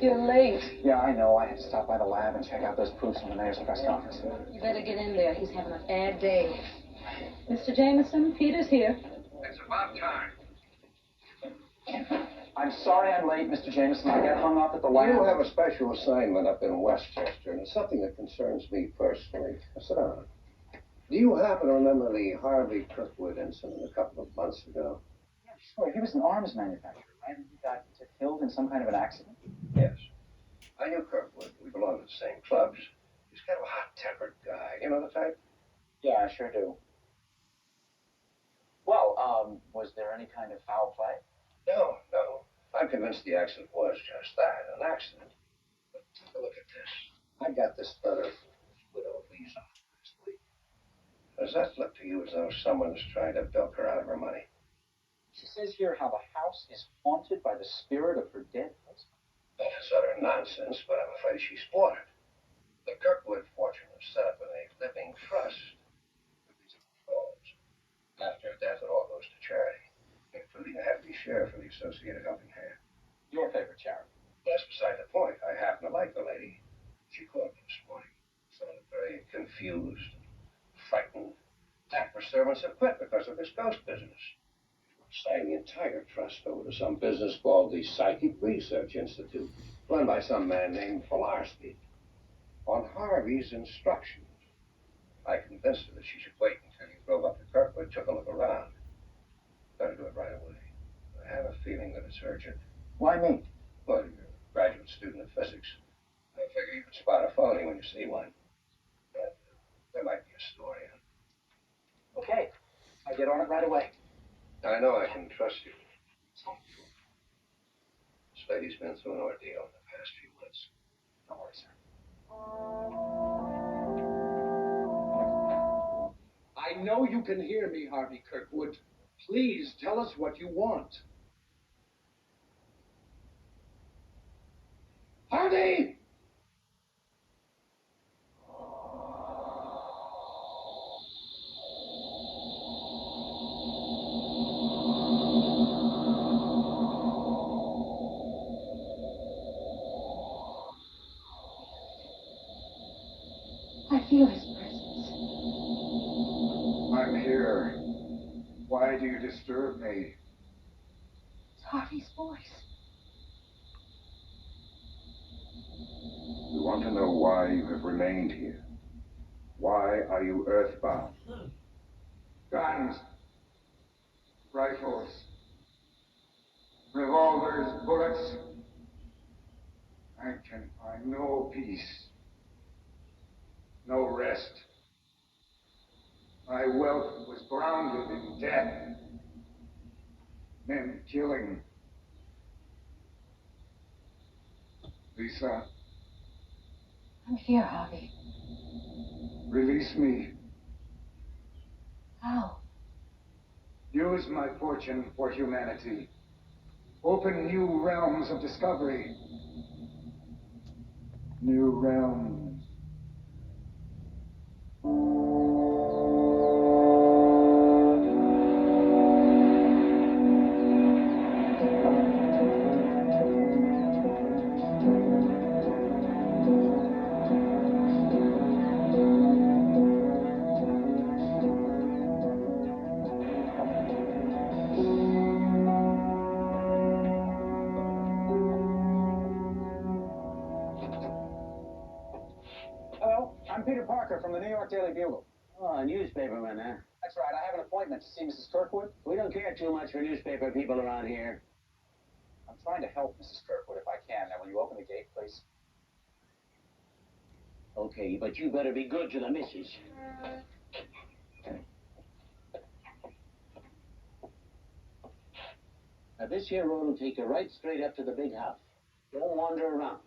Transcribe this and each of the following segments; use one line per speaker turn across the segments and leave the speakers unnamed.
you're late.
Yeah, I know. I had to stop by the lab and check out those proofs from the mayor's press conference.
You better get in there. He's having a bad day. Mr. Jameson, Peter's here.
It's about time.
I'm sorry I'm late, Mr. Jameson. I got hung up at the lab.
You have a special assignment up in Westchester, and it's something that concerns me personally. Now, sit down. Do you happen to remember the Harvey Kirkwood incident a couple of months ago?
Yeah, sure. He was an arms manufacturer, right? And he got killed in some kind of an accident?
Yes. I knew Kirkwood. We belonged to the same clubs. He's kind of a hot-tempered guy. You know the type?
Yeah, I sure do. Well, was there any kind of foul play?
No. I'm convinced the accident was just that, an accident. But take a look at this. I got this letter from his widow, Lisa, last week. Does that look to you as though someone's trying to bilk her out of her money?
She says here how the house is haunted by the spirit of her dead husband.
Well, that's utter nonsense, but I'm afraid she's bought it. The Kirkwood fortune was set up in a living trust with these clause. After her death, it all goes to charity, including a hefty share for the Associated Helping Hand.
Your favorite charity?
That's beside the point. I happen to like the lady. She called me this morning. Sounded very confused and frightened. Half her servants have quit because of this ghost business. Signing the entire trust over to some business called the Psychic Research Institute, run by some man named Polarski. On Harvey's instructions, I convinced her that she should wait until you drove up to Kirkwood, took a look around. Better do it right away. I have a feeling that it's urgent.
Why me?
Well, you're a graduate student of physics. I figure you can spot a phony when you see one. But there might be a story in it.
Okay. I get on it right away.
I know I can trust you. This lady's been through an ordeal in the past few months.
Don't worry, sir.
I know you can hear me, Harvey Kirkwood. Please tell us what you want. Harvey!
I feel his presence.
I'm here. Why do you disturb me?
It's Harvey's voice.
You want to know why you have remained here? Why are you earthbound? Guns, rifles, revolvers, bullets. I can find no peace, no rest. My wealth was grounded in death. Men killing. Lisa,
I'm here, Harvey.
release me.
How?
Use my fortune for humanity. Open new realms of discovery. New realms.
Hello, I'm Peter Parker from the New York Daily Bugle.
Oh, a newspaperman, huh?
That's right. I have an appointment to see Mrs. Kirkwood.
We don't care too much for newspaper people around here.
I'm trying to help Mrs. Kirkwood if I can. Now, will you open the gate, please?
Okay, but you better be good to the missus. Now, this here road will take you right straight up to the big house. Don't wander around.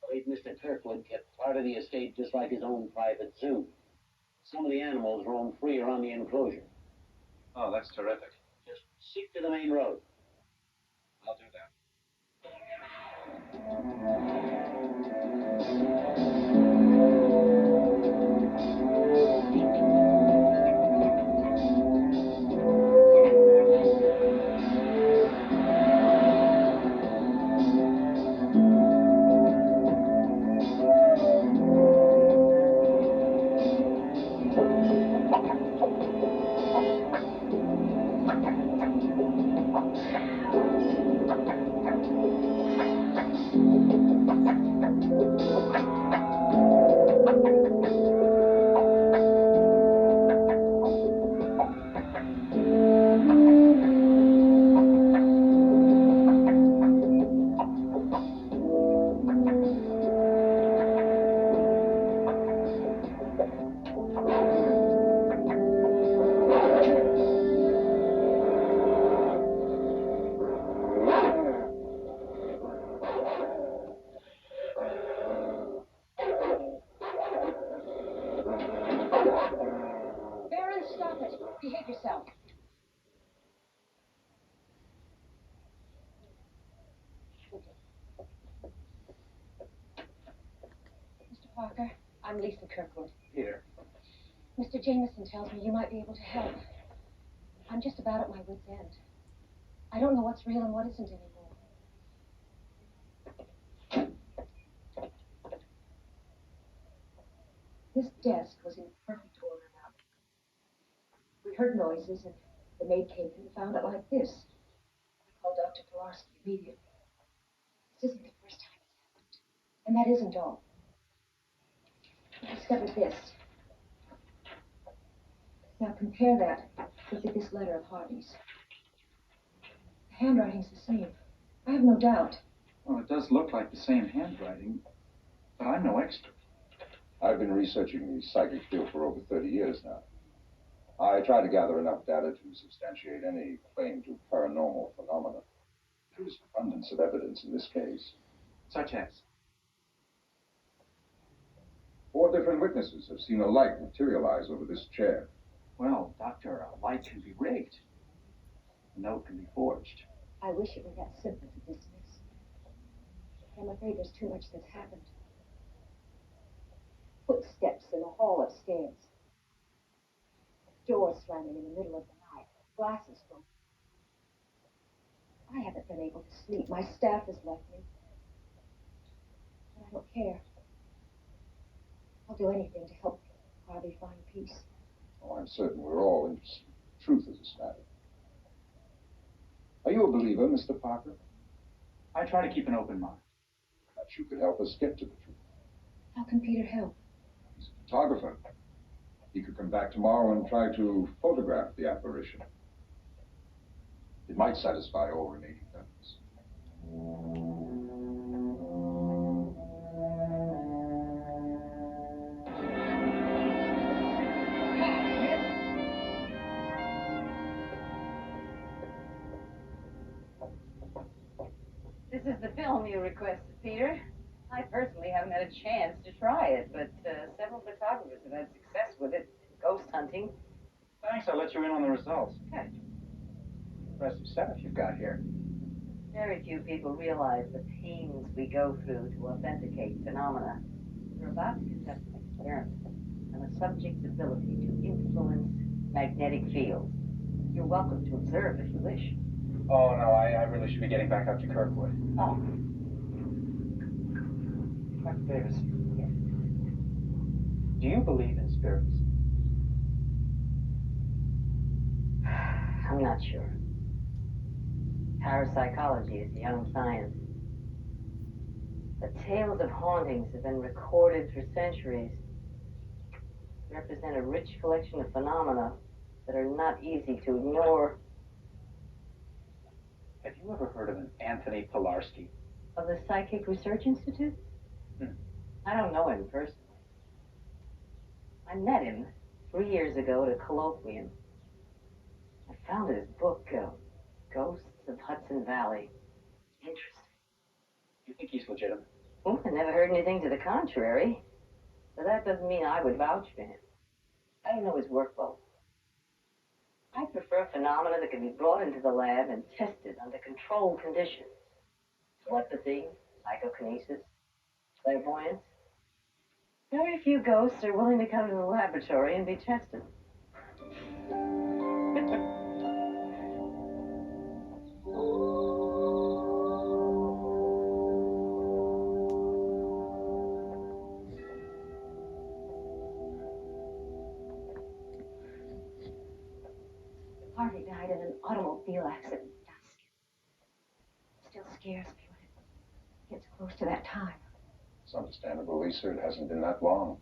The late Mr. Kirkwood kept part of the estate just like his own private zoo. Some of the animals roam free around the enclosure.
Oh, that's terrific.
Just stick to the main road.
I'll do that.
Stop it. Behave yourself. Mr. Parker, I'm Lisa Kirkwood.
Peter.
Mr. Jameson tells me you might be able to help. I'm just about at my wit's end. I don't know what's real and what isn't anymore. This desk was in perfect order now. We heard noises and the maid came in and found it like this. I called Dr. Pilarski immediately. This isn't the first time it's happened. And that isn't all. I discovered this. Now compare that with this letter of Harvey's. The handwriting's the same. I have no doubt.
Well, it does look like the same handwriting, but I'm no expert.
I've been researching the psychic field for over 30 years now. I try to gather enough data to substantiate any claim to paranormal phenomena. There is abundance of evidence in this case.
Such as?
4 different witnesses have seen a light materialize over this chair.
Well, Doctor, a light can be rigged. A note can be forged.
I wish it were that simple to dismiss. But I'm afraid there's too much that's happened. Footsteps in the hall upstairs. Doors slamming in the middle of the night. Glasses broken. I haven't been able to sleep. My staff has left me. But I don't care. I'll do anything to help Harvey find peace.
Oh, I'm certain we're all interested in truth of this matter. Are you a believer, Mr. Parker?
I try to keep an open mind.
Perhaps you could help us get to the truth.
How can Peter help?
He's a photographer. He could come back tomorrow and try to photograph the apparition. It might satisfy all remaining doubts.
This is the film you requested, Peter. I personally haven't had a chance to try it, but several photographers have had success with it. Ghost hunting.
Thanks, I'll let you in on the results.
Good.
Impressive setup you've got here.
Very few people realize the pains we go through to authenticate phenomena. We're about to conduct an experiment on a subject's ability to influence magnetic fields. You're welcome to observe if you wish.
Oh, no, I really should be getting back up to Kirkwood.
Oh,
Dr. Davis,
yes.
do you believe in spirits?
I'm not sure. Parapsychology is a young science. The tales of hauntings have been recorded for centuries. They represent a rich collection of phenomena that are not easy to ignore.
Have you ever heard of an Anthony Pilarski?
Of the Psychic Research Institute? I don't know him personally. I met him 3 years ago at a colloquium. I found his book, Ghosts of Hudson Valley. Interesting.
You think he's legitimate?
Well, I never heard anything to the contrary. But that doesn't mean I would vouch for him. I don't know his work well. I prefer phenomena that can be brought into the lab and tested under controlled conditions. Telepathy, psychokinesis, clairvoyance. Very few ghosts are willing to come to the laboratory and be tested.
Harvey died in an automobile accident at dusk. It still scares me when it gets close to that time.
It's understandable, Lisa. It hasn't been that long.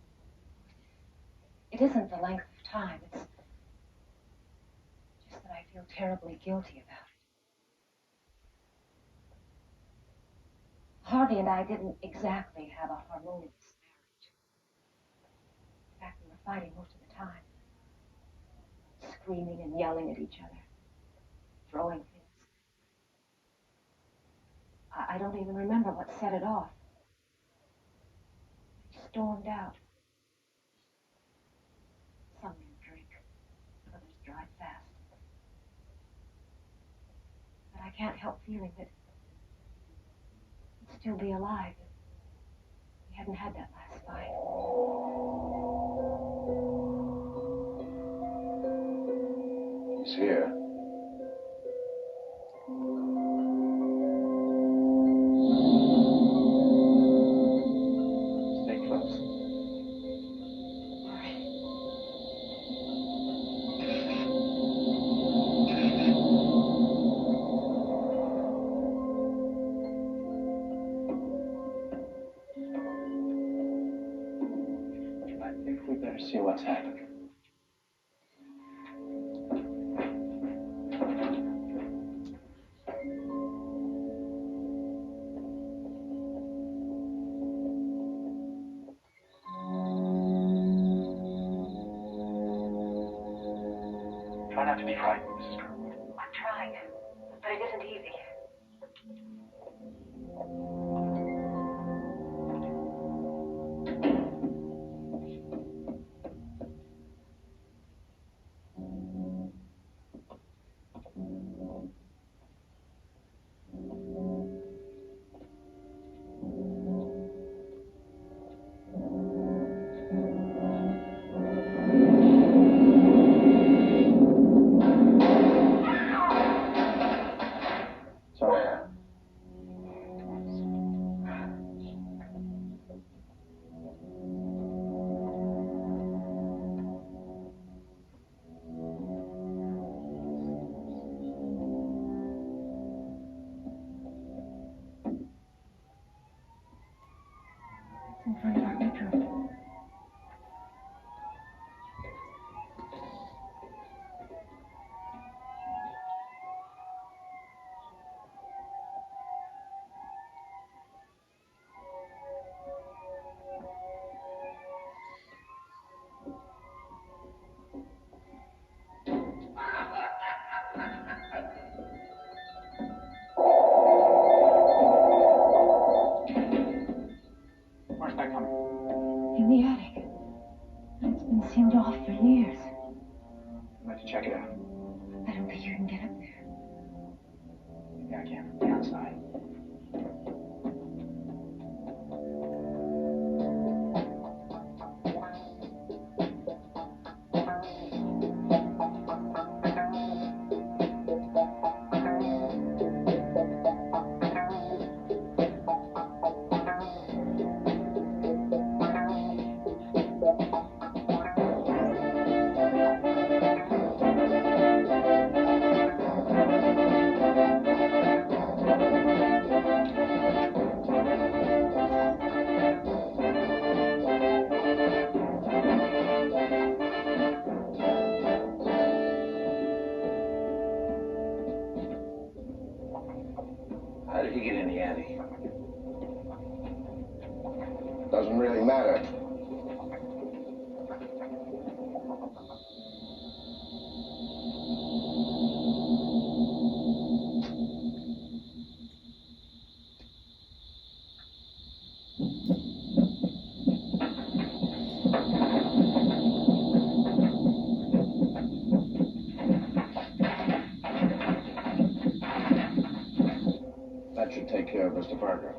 It isn't the length of time. It's just that I feel terribly guilty about it. Harvey and I didn't exactly have a harmonious marriage. In fact, we were fighting most of the time. Screaming and yelling at each other. Throwing things. I don't even remember what set it off. He stormed out. Some men drink. can't help feeling that he'd still be alive if we hadn't had that last fight.
He's here.
Stay close.
All right.
I think we better see what's happening. Try not to be frightened, Mrs. Kirkwood.
I'm trying, but it isn't easy.
Sorry.
It's in front of our bedroom.
Where's that coming?
In the attic. And it's been sealed off for years.
I'd like to check it out.
I don't think you can get up there.
Maybe I can from the outside.
How did he get in the attic? Doesn't really matter. That should take care of Mr. Parker.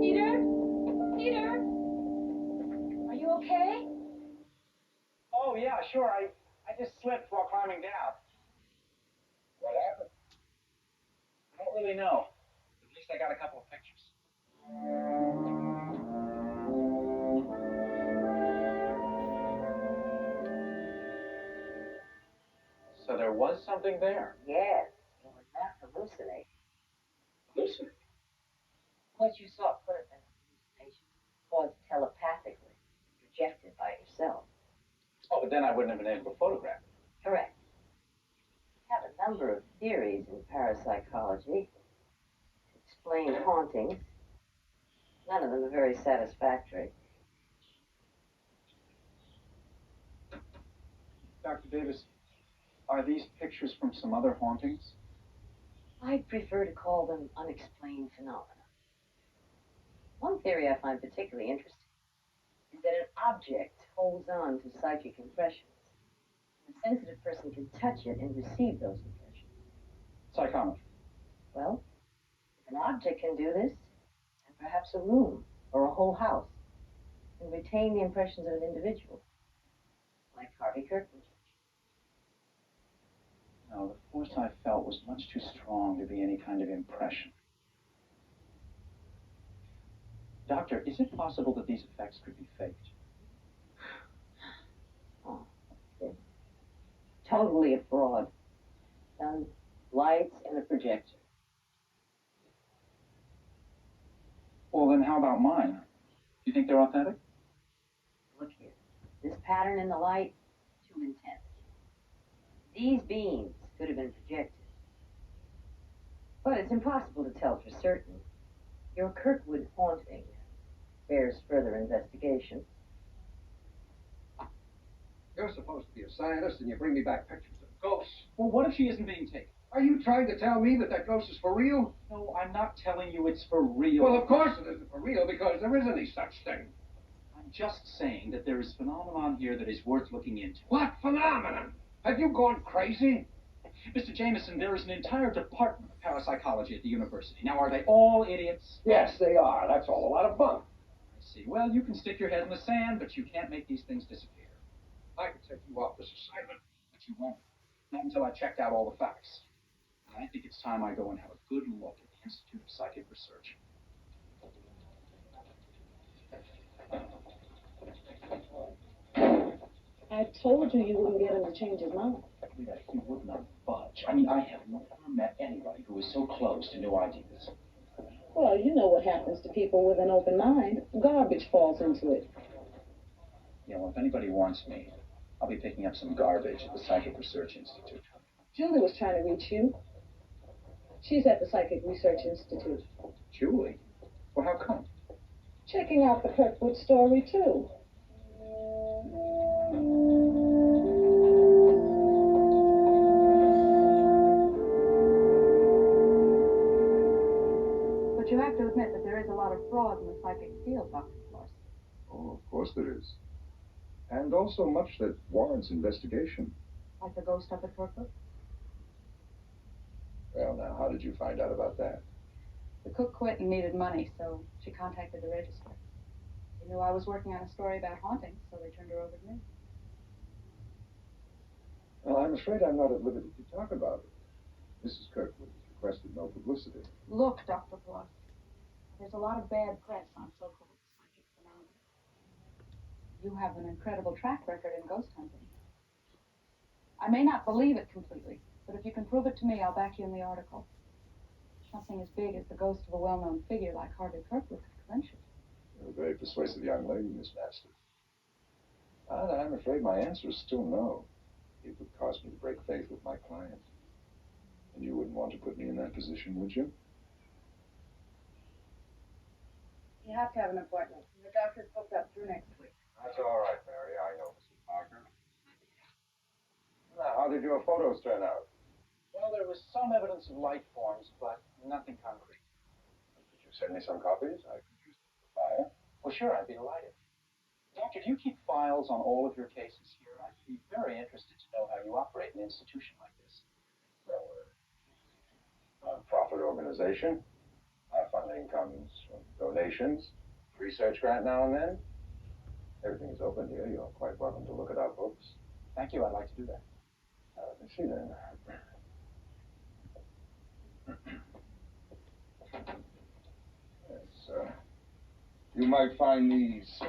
Peter? Peter? Are you okay?
Oh, yeah, sure. I just slipped while climbing down.
What happened?
I don't really know. At least I got a couple of pictures. So there was something there.
Yes, you were not hallucinating.
Hallucinating.
What you saw could have been a hallucination caused telepathically, projected by yourself.
Oh, but then I wouldn't have been able to photograph it.
Correct. We have a number of theories in parapsychology to explain hauntings. None of them are very satisfactory.
Dr. Davis, are these pictures from some other hauntings?
I'd prefer to call them unexplained phenomena. One theory I find particularly interesting is that an object holds on to psychic impressions. A sensitive person can touch it and receive those impressions.
Psychometry.
Well, if an object can do this, then perhaps a room or a whole house can retain the impressions of an individual, like Harvey Kirkwood.
No, the force I felt was much too strong to be any kind of impression. Doctor, is it possible that these effects could be faked?
Oh, it's totally a fraud. Some lights and a projector.
Well, then how about mine? Do you think they're authentic?
Look here. This pattern in the light, too intense. These beams could have been projected. But it's impossible to tell for certain. Your Kirkwood haunting bears further investigation.
You're supposed to be a scientist, and you bring me back pictures of ghosts.
Well, what if she isn't being taken?
Are you trying to tell me that that ghost is for real?
No, I'm not telling you it's for real.
Well, of course it isn't for real, because there isn't any such thing.
I'm just saying that there is phenomenon here that is worth looking into.
What phenomenon? Have you gone crazy?
Mr. Jameson, there is an entire department of parapsychology at the university. Now, are they all idiots?
Yes, they are. That's all a lot of bunk.
I see. Well, you can stick your head in the sand, but you can't make these things disappear.
I could take you off this assignment.
But you won't. Not until I've checked out all the facts. And I think it's time I go and have a good look at the Institute of Psychic Research.
I told you you wouldn't get him to change his mind.
That he would not budge. I mean, I have never met anybody who is so close to new ideas.
Well, you know what happens to people with an open mind. Garbage falls into it.
Yeah, well, if anybody wants me, I'll be picking up some garbage at the Psychic Research Institute.
Julie was trying to reach you. She's at the Psychic Research Institute.
Julie? Well, how come?
Checking out the Kirkwood story, too.
But you have to admit that there is a lot of fraud in the psychic field, Dr. Force.
Oh, of course there is. And also much that warrants investigation.
Like the ghost up at Kirkwood?
Well, now, how did you find out about that?
The cook quit and needed money, so she contacted the register. They knew I was working on a story about hauntings, so they turned her over to me.
Well, I'm afraid I'm not at liberty to talk about it. Mrs. Kirkwood has requested no publicity.
Look, Dr. Blood, there's a lot of bad press on so-called psychic phenomena. You have an incredible track record in ghost hunting. I may not believe it completely, but if you can prove it to me, I'll back you in the article. Nothing as big as the ghost of a well-known figure like Harvey Kirkwood could clinch it.
You're a very persuasive young lady, Miss Masters. But I'm afraid my answer is still no. It would cause me to break faith with my client. And you wouldn't want to put me in that position, would you?
You have to have an appointment. The doctor's booked up through next week.
That's all right, Mary. I know Mrs. Parker. Now, how did your photos turn out?
Well, there was some evidence of life forms, but nothing concrete.
Could you send me some copies? I could use them for file.
Well, sure, I'd be delighted. Doctor, do you keep files on all of your cases here? I'd be very interested to know how you operate an institution like this.
Well, non-profit organization. Our funding comes from donations, research grant now and then. Everything is open here. You're quite welcome to look at our books.
Thank you. I'd like to do that.
Let me see then. Yes, you might find these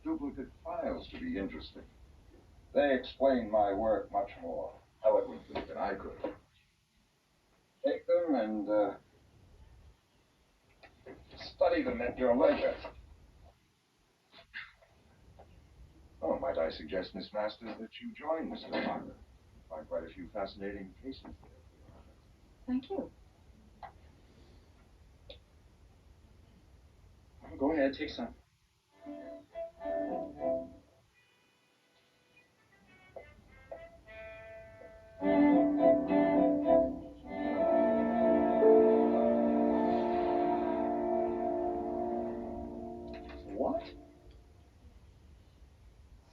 duplicate files to be interesting. They explain my work much more eloquently than I could. Take them and study them at your leisure. Oh, might I suggest, Miss Masters, that you join Mr. Parker? You'll find quite a few fascinating cases there, for your honor.
Thank you.
Well, go ahead, take some.
what?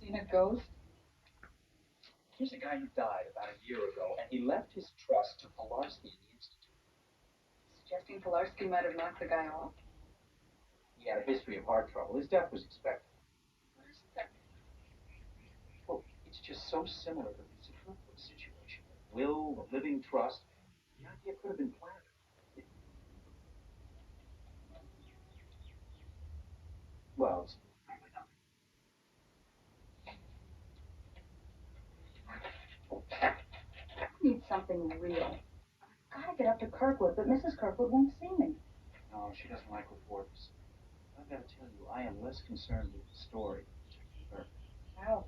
Seen a ghost?
Here's a guy who died about a year ago, and he left his trust to Polarsky in the Institute.
Suggesting Polarsky might have knocked the guy off?
He had a history of heart trouble. His death was expected.
What is that?
Well, it's just so similar to the Kirkwood situation. The will, the living trust. The idea could have been planted. Well, it's probably not.
I need something real. I've got to get up to Kirkwood, but Mrs. Kirkwood won't see me.
No, she doesn't like reporters. I've got to tell you, I am less concerned with the story than her.
How?